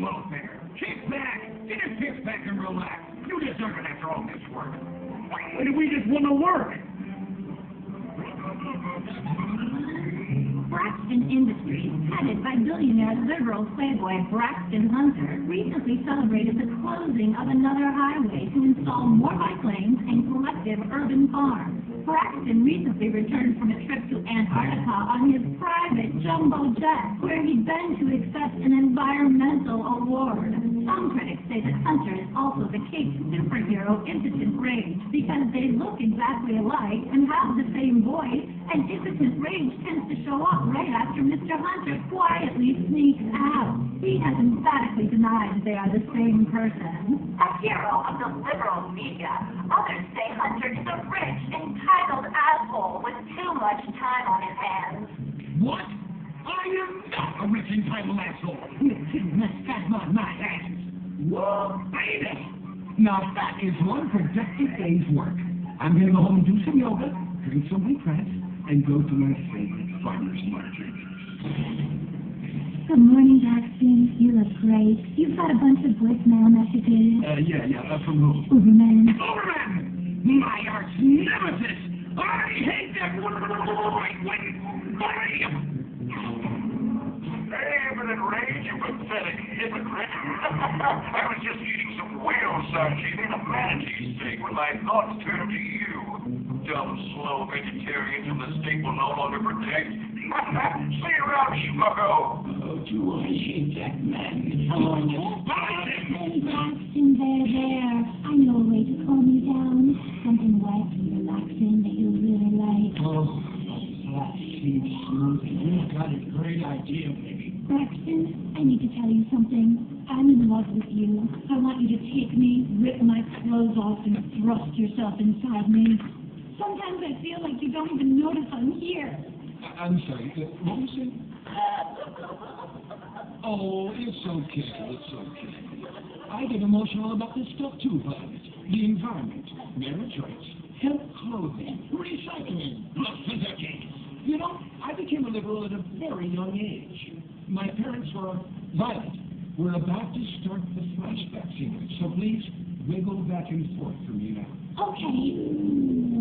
welfare. Kick back, get your kick back and relax. You deserve it after all this work. Why do we just want to work? Braxton Industries, headed by billionaire liberal playboy Braxton Hunter, recently celebrated the closing of another highway to install more bike lanes and collective urban farms. Braxton recently returned from a trip to Antarctica on his private jumbo jet, where he'd been to accept an environmental award. Some critics say that Hunter is also the caked superhero Impotent Rage, because they look exactly alike and have the same voice, and Impotent Rage tends to show up right after Mr. Hunter quietly sneaks out. He has emphatically denied they are the same person. A hero of the liberal media, others say Hunter is a rich, entitled asshole with too much time on his hands. What? I am not a rich, entitled asshole. You must have my hands. Whoa, baby. Now that is one productive day's work. I'm going to go home and do some yoga, drink some wheat grass, and go to my favorite farmer's market. Good morning, Braxton. You look great. You've got a bunch of voicemail messages. Yeah. From who? Uberman. Uberman! My arch nemesis! I hate them! Hey, Impotent Rage, you pathetic hypocrite. I was just eating some whale sashimi and a manatee steak when my thoughts turned to you. Dumb, slow vegetarians whom the state will no longer protect. See you around, schmucko. Oh, do I hate that man? Oh, Braxton, there. I know a way to calm you down. Something wet and relaxing that you'll really like. Oh, flat, sweet, smooth. You've got a great idea, baby. Braxton, I need to tell you something. I'm in love with you. I want you to take me, rip my clothes off, and thrust yourself inside me. Sometimes I feel like you don't even notice I'm here. I'm sorry, what was it? Oh, it's okay. I get emotional about this stuff too, Bud. The environment, marriage rights, health clothing, recycling, blood physics. You know, I became a liberal at a very young age. My parents were violent. We're about to start the flashback sequence, so please wiggle back and forth for me now. Okay.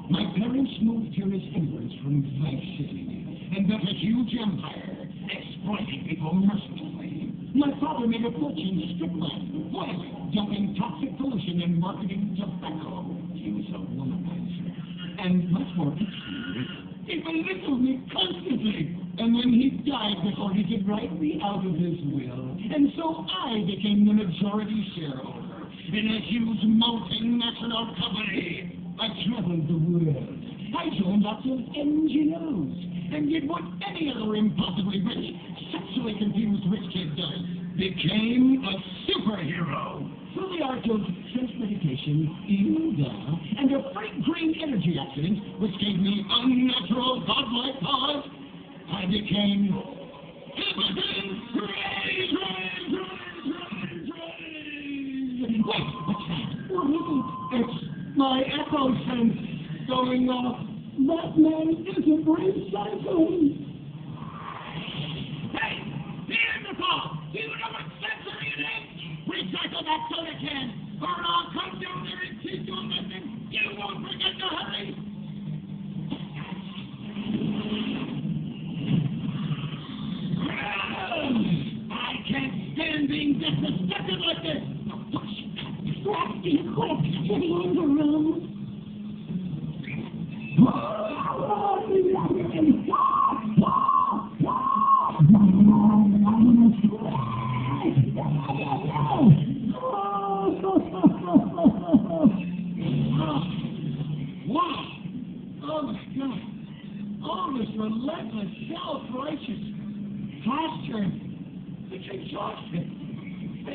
My parents moved here as immigrants from Vice City and built a huge empire, exploiting people mercilessly. My father made a fortune stripling, oiling, dumping toxic pollution and marketing tobacco. He was a womanizer. And much more extremely, he belittled me constantly. And then he died before he could write me out of his will. And so I became the majority shareholder in a huge multinational company. I traveled the world. I joined lots of NGOs and did what any other impossibly rich, sexually confused rich kid does. Became a superhero. Through the art of self-medication, yoga, and a free green energy accident, which gave me unnatural godlike powers, I became Impotent Rage! Wait, what's that? What is it? It's my echo sense going off. That man isn't recycling. Hey, Neanderthal! Do you know what sensory it is? Recycle that soda can, or I'll come down there and teach you a lesson you won't forget to hurry. I can't stand being disrespected like this. Braxton, quick, to the engine room. Wow! Oh my God! All this relentless, self-righteous posturing. It's exhausting. What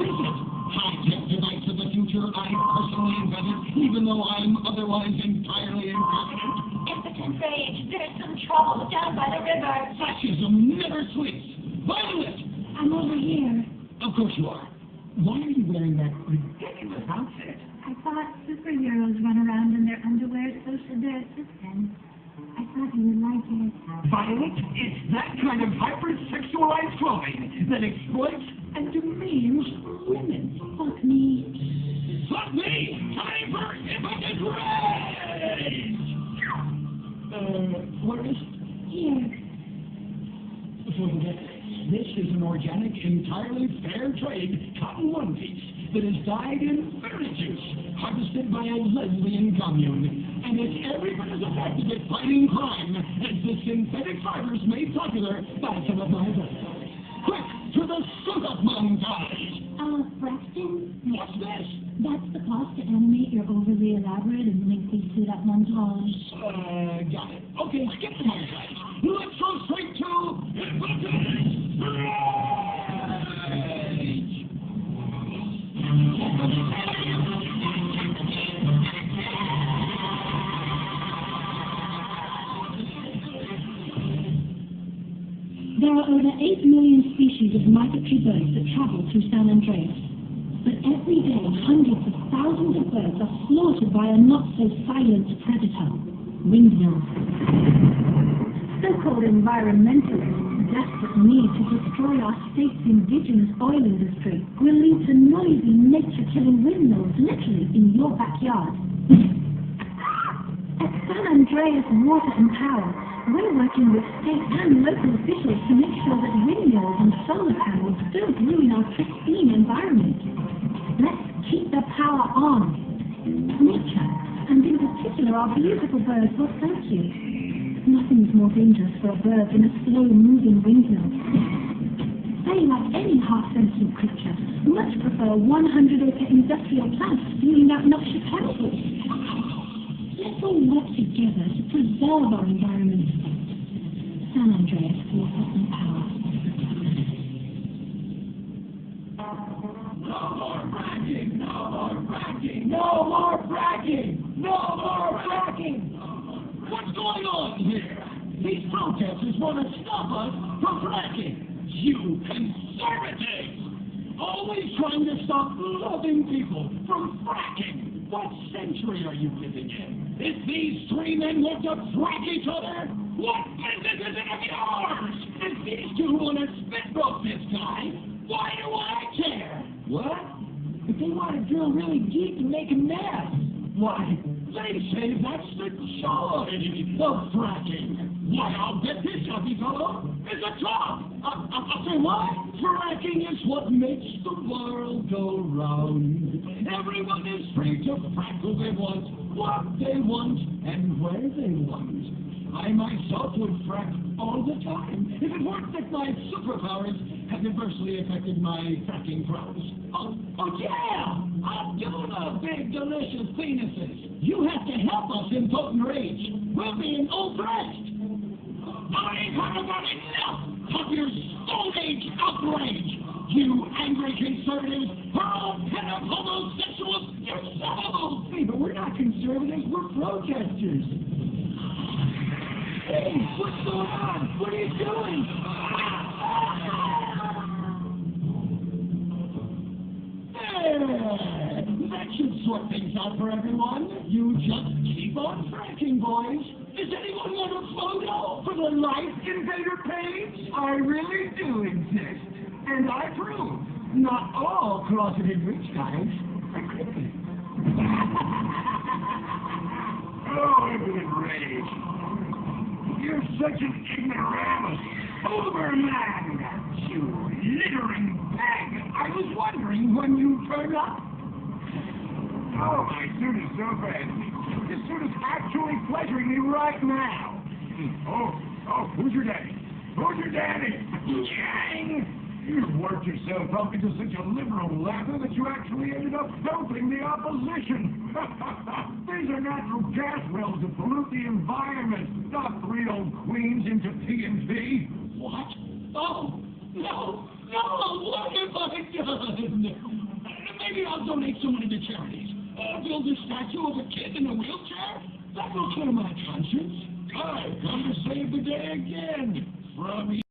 is it? High-tech device of the future I personally invented, even though I'm otherwise entirely incompetent. Impotent Rage, there's some trouble down by the river. Fascism never sleeps. Violent! I'm over here. Of course you are. Why are you wearing that ridiculous outfit? I thought superheroes run around in their underwear, so should their assistants. I thought you would like it. Violent? It's that kind of hypersexualized clothing that exploits and demeans women. Fuck me. Fuck me! Time for Impotent Rage! Where is it? Here. For the record, this is an organic, entirely fair trade cotton one piece that is dyed in fairy juice, harvested by a lesbian commune, and is every bit as effective at fighting crime as the synthetic fibers made popular by some of my brothers. Quick, to the suit-up montage! Braxton? What's this? That's the cost to animate your overly elaborate and lengthy suit-up montage. Got it. Okay, skip the montage. Let's go straight to Impotent Rage! There are over 8 million species of migratory birds that travel through San Andreas. But every day, hundreds of thousands of birds are slaughtered by a not-so-silent predator, windmills. So-called environmentalists' desperate need to destroy our state's indigenous oil industry will lead to noisy, nature-killing windmills literally in your backyard. At San Andreas Water and Power, we're working with state and local officials to make sure that windmills and solar panels don't ruin our pristine environment. Let's keep the power on. Nature, and in particular our beautiful birds, will thank you. Nothing's more dangerous for a bird than a slow-moving windmill. They, like any half-sentient creature, much prefer 100-acre industrial plants spewing out noxious chemicals. Let's all work together to preserve our environment. San Andreas Water and Power. No more fracking! No more fracking! No more fracking! No more fracking! What's going on here? These protesters want to stop us from fracking! You conservatives! Always trying to stop loving people from fracking! What century are you living in? If these three men want to frack each other, what business is it of yours? If these two want to spit roast this guy, why do I care? What? If they want to drill really deep and make a mess, why, they say that's the joy of fracking. Why, I'll bet this happy fellow is a top. I'll say what? Fracking is what makes the world go round. Everyone is free to frack who they want, what they want, and where they want. I myself would frack all the time if it weren't that my superpowers have adversely affected my fracking prowess. Oh yeah! I'm doing a big, delicious penises. You have to help us in Impotent Rage. We're being oppressed. I've had about enough of your Stone Age outrage. You angry conservatives, hurl pent-up homosexuals, yourselves! Hey, but we're not conservatives, we're protesters. Hey, what's going on? What are you doing? That should sort things out for everyone. You just keep on fracking, boys. Does anyone want a photo for the Life Invader page? I really do exist. And I prove not all closeted rich guys are creepy. Oh, Impotent Rage. You're such an ignoramus. Overman! You littering bag! I was wondering when you turn up. Oh, my suit is so fancy. This suit is actually pleasuring me right now. Oh, who's your daddy? Who's your daddy? Yang! You've worked yourself up into such a liberal lather that you actually ended up helping the opposition. These are natural gas wells that pollute the environment, not three old queens into TNT. What? Oh, no, what have I done? Maybe I'll donate some money to charities. Build a statue of a kid in a wheelchair? That will clear my conscience. I've come to save the day again. From